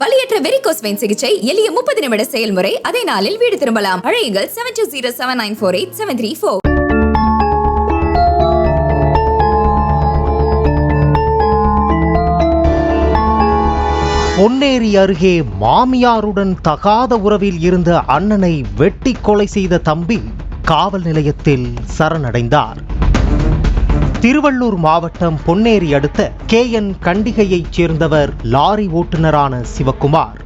வலியற்ற varicose vein சிகிச்சை எளிய 30 நிமிட செயல்முறை. அதே நாளில் வீடு திரும்பலாம். அழையுங்கள் 7207948734. பொன்னேரி அருகே மாமியாருடன் தகாத உறவில் இருந்த அண்ணனை வெட்டி கொலை செய்த தம்பி காவல் நிலையத்தில் சரணடைந்தார். திருவள்ளூர் மாவட்டம் பொன்னேரி அடுத்த KN கண்டிகையைச் சேர்ந்தவர் லாரி ஓட்டுநரான சிவக்குமார்.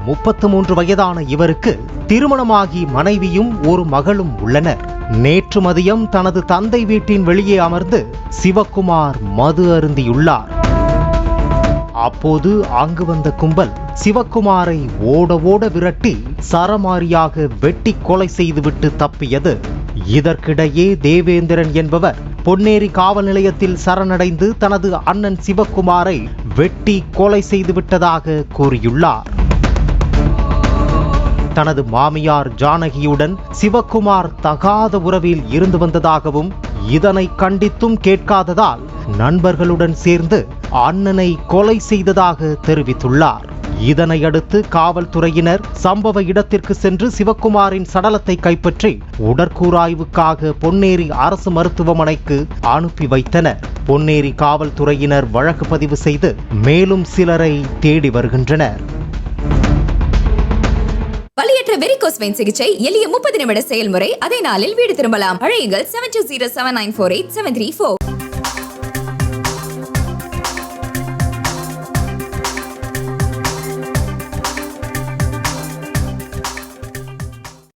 33 வயதான இவருக்கு திருமணமாகி மனைவியும் ஒரு மகளும் உள்ளனர். நேற்று மதியம் தனது தந்தை வீட்டின் வெளியே அமர்ந்து சிவக்குமார் மது அருந்தியுள்ளார். அப்போது அங்கு வந்த கும்பல் சிவக்குமாரை ஓட ஓட விரட்டி சரமாரியாக வெட்டி கொலை செய்துவிட்டு தப்பியது. இதற்கிடையே தேவேந்திரன் என்பவர் பொன்னேரி காவல் நிலையத்தில் சரணடைந்து தனது அண்ணன் சிவக்குமாரை வெட்டி கொலை செய்துவிட்டதாக கூறியுள்ளார். தனது மாமியார் ஜானகியுடன் சிவக்குமார் தகாத உறவில் இருந்து வந்ததாகவும் இதனை கண்டித்தும் கேட்காததால் நண்பர்களுடன் சேர்ந்து அண்ணனை கொலை செய்ததாக தெரிவித்துள்ளார். இதனையடுத்து காவல்துறையினர் சம்பவ இடத்திற்கு சென்று சிவக்குமாரின் சடலத்தை கைப்பற்றி உடற்கூறாய்வுக்காக பொன்னேரி அரசு மருத்துவமனைக்கு அனுப்பி வைத்தனர். பொன்னேரி காவல்துறையினர் வழக்கு பதிவு செய்து மேலும் சிலரை தேடி வருகின்றனர். வலியற்ற வெரிகோஸ் வெயின் சிகிச்சை எளிய 30 நிமிட செயல்முறை. அதே நாளில் வீடு திரும்பலாம். அழையுங்கள் 7207948734.